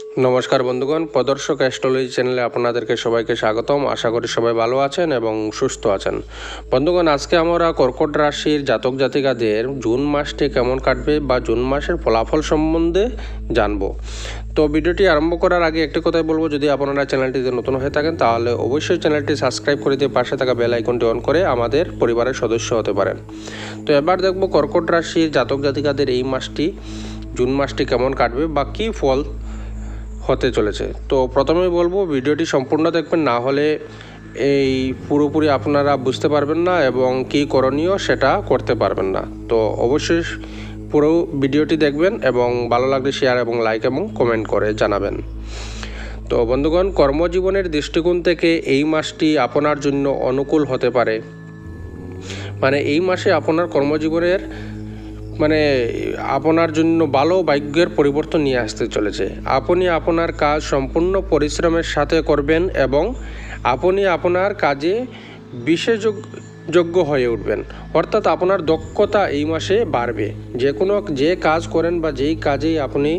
নমস্কার বন্ধুগণ, প্রদর্শক অ্যাস্ট্রোলজি চ্যানেলে আপনাদেরকে সবাইকে স্বাগতম। আশা করি সবাই ভালো আছেন এবং সুস্থ আছেন। বন্ধুগণ, আজকে আমরা কর্কট রাশির জাতক জাতিকাদের জুন মাসটি কেমন কাটবে বা জুন মাসের ফলাফল সম্বন্ধে জানবো। তো ভিডিওটি আরম্ভ করার আগে একটি কথাই বলবো, যদি আপনারা চ্যানেলটিতে নতুন হয়ে থাকেন তাহলে অবশ্যই চ্যানেলটি সাবস্ক্রাইব করে দিয়ে পাশে থাকা বেল আইকনটি অন করে আমাদের পরিবারের সদস্য হতে পারেন। তো এবার দেখবো কর্কট রাশির জাতক জাতিকাদের এই মাসটি জুন মাসটি কেমন কাটবে বা কী ফল হতে চলেছে। তো প্রথমেই বলবো ভিডিওটি সম্পূর্ণ দেখবেন, না হলে এই পুরোপুরি আপনারা বুঝতে পারবেন না এবং কী করণীয় সেটা করতে পারবেন না। তো অবশ্যই পুরো ভিডিওটি দেখবেন এবং ভালো লাগলে শেয়ার এবং লাইক এবং কমেন্ট করে জানাবেন। তো বন্ধুগণ, কর্মজীবনের দৃষ্টিকোণ থেকে এই মাসটি আপনার জন্য অনুকূল হতে পারে। এই মাসে আপনার কর্মজীবনের আপনার জন্য ভালো ভাগ্যের পরিবর্তন নিয়ে আসতে চলেছে। আপনি আপনার কাজ সম্পূর্ণ পরিশ্রমের সাথে করবেন এবং আপনি আপনার কাজে বিশেষজ্ঞ হয়ে উঠবেন, অর্থাৎ আপনার দক্ষতা এই মাসে বাড়বে। যে কাজ করেন বা যেই কাজেই আপনি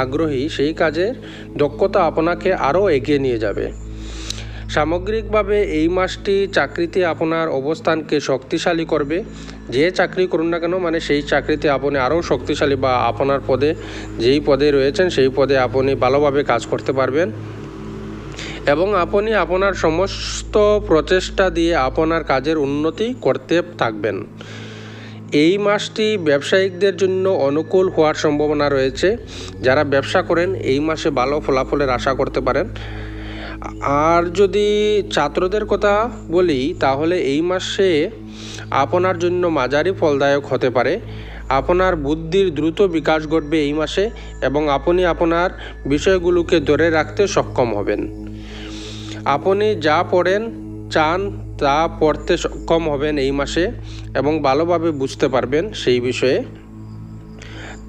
আগ্রহী সেই কাজের দক্ষতা আপনাকে আরও এগিয়ে নিয়ে যাবে। সামগ্রিকভাবে এই মাসটি চাকরিতে আপনার অবস্থানকে শক্তিশালী করবে। যে চাকরি করুন না কেন সেই চাকরিতে আপনি আরও শক্তিশালী বা আপনার যেই পদে রয়েছেন সেই পদে আপনি ভালোভাবে কাজ করতে পারবেন এবং আপনি আপনার সমস্ত প্রচেষ্টা দিয়ে আপনার কাজের উন্নতি করতে থাকবেন। এই মাসটি ব্যবসায়িকদের জন্য অনুকূল হওয়ার সম্ভাবনা রয়েছে। যারা ব্যবসা করেন এই মাসে ভালো ফলাফলের আশা করতে পারেন। আর যদি ছাত্রদের কথা বলি তাহলে এই মাসে আপনার জন্য মাঝারি ফলদায়ক হতে পারে। আপনার বুদ্ধির দ্রুত বিকাশ ঘটবে এই মাসে এবং আপনি আপনার বিষয়গুলোকে ধরে রাখতে সক্ষম হবেন। আপনি যা চান তা পড়তে সক্ষম হবেন এই মাসে এবং ভালোভাবে বুঝতে পারবেন সেই বিষয়ে।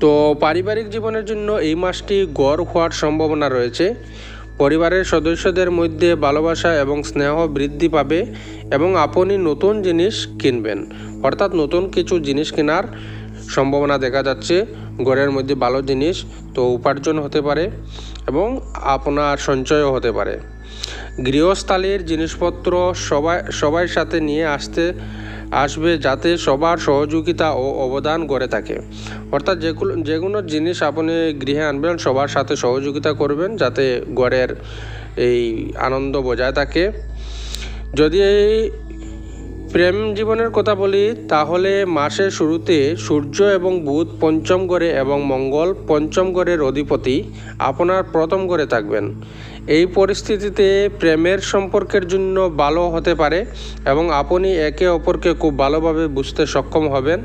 তো পারিবারিক জীবনের জন্য এই মাসটি গড় হওয়ার সম্ভাবনা রয়েছে। পরিবারের সদস্যদের মধ্যে ভালোবাসা এবং স্নেহ বৃদ্ধি পাবে এবং আপনি নতুন জিনিস কিনবেন, অর্থাৎ নতুন কিছু জিনিস কেনার সম্ভাবনা দেখা যাচ্ছে। ঘরের মধ্যে ভালো জিনিস তো উপার্জন হতে পারে এবং আপনার সঞ্চয়ও হতে পারে। গৃহস্থালির জিনিসপত্র সবাই সাথে নিয়ে আসবে যাতে সবার সহযোগিতা ও অবদান গড়ে থাকে, অর্থাৎ যেগুলো জিনিস আপনি গৃহে আনবেন সবার সাথে সহযোগিতা করবেন যাতে ঘরের এই আনন্দ বজায় থাকে। যদি এই প্রেম জীবনের কথা বলি তাহলে মাসের শুরুতে সূর্য এবং বুধ পঞ্চম ঘরে এবং মঙ্গল পঞ্চম ঘরের অধিপতি আপনার প্রথম ঘরে থাকবেন। এই পরিস্থিতিতে প্রেমের সম্পর্কের জন্য ভালো হতে পারে এবং আপনি একে অপরকে খুব ভালোভাবে বুঝতে সক্ষম হবেন।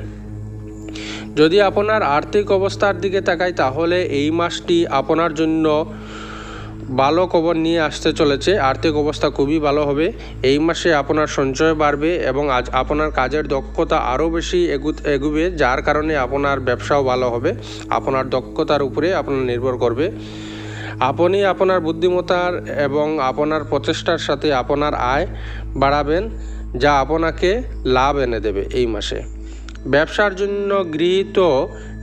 যদি আপনার আর্থিক অবস্থার দিকে তাকাই তাহলে এই মাসটি আপনার জন্য ভালো খবর নিয়ে আসতে চলেছে। আর্থিক অবস্থা খুবই ভালো হবে। এই মাসে আপনার সঞ্চয় বাড়বে এবং আপনার কাজের দক্ষতা আরও বেশি এগুবে, যার কারণে আপনার ব্যবসাও ভালো হবে। আপনার দক্ষতার উপরে আপনার নির্ভর করবে। আপনি আপনার বুদ্ধিমত্তার এবং আপনার প্রচেষ্টার সাথে আপনার আয় বাড়াবেন, যা আপনাকে লাভ এনে দেবে এই মাসে। ব্যবসার জন্য গৃহীত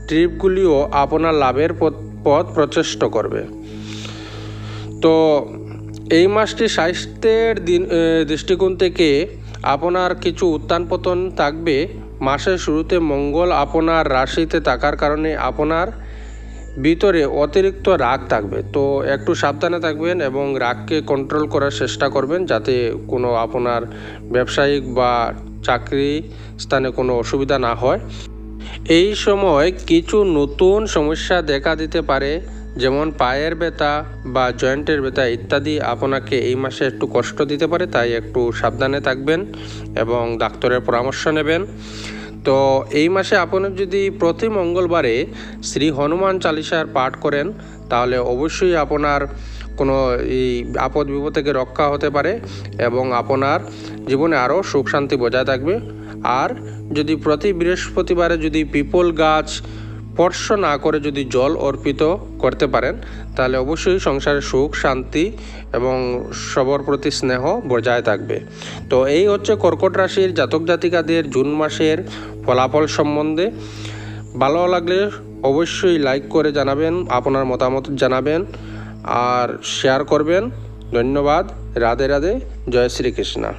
ট্রিপগুলিও আপনার লাভের পথ প্রচেষ্ট করবে। তো এই মাসটি স্বাস্থ্যের দৃষ্টিকোণ থেকে আপনার কিছু উত্থান পতন থাকবে। মাসের শুরুতে মঙ্গল আপনার রাশিতে থাকার কারণে আপনার ভিতরে অতিরিক্ত রাগ থাকবে, তো একটু সাবধানে থাকবেন এবং রাগকে কন্ট্রোল করার চেষ্টা করবেন যাতে কোনো আপনার ব্যবসায়িক বা চাকরি স্থানে কোনো অসুবিধা না হয়। এই সময় কিছু নতুন সমস্যা দেখা দিতে পারে, যেমন পায়ের ব্যথা বা জয়েন্টের ব্যথা ইত্যাদি আপনাকে এই মাসে একটু কষ্ট দিতে পারে, তাই একটু সাবধানে থাকবেন এবং ডাক্তারের পরামর্শ নেবেন। তো এই মাসে আপনি যদি প্রতি মঙ্গলবারে শ্রী হনুমান চালিসার পাঠ করেন তাহলে অবশ্যই আপনার কোনো এই আপদ বিপদ থেকে রক্ষা হতে পারে এবং আপনার জীবনে আরও সুখ শান্তি বজায় থাকবে। আর যদি প্রতি বৃহস্পতিবারে যদি পিপল গাছ স্পর্শ না করে যদি জল অর্পিত করতে পারেন তাহলে অবশ্যই সংসারে সুখ শান্তি এবং সবার প্রতি স্নেহ বজায় থাকবে। তো এই হচ্ছে কর্কট রাশির জাতক জাতিকাদের জুন মাসের ফলাফল সম্বন্ধে। ভালো লাগলে অবশ্যই লাইক করে জানাবেন, আপনার মতামত জানাবেন। আর শেয়ার করবেন। ধন্যবাদ। রাধে রাধে। জয় শ্রীকৃষ্ণ।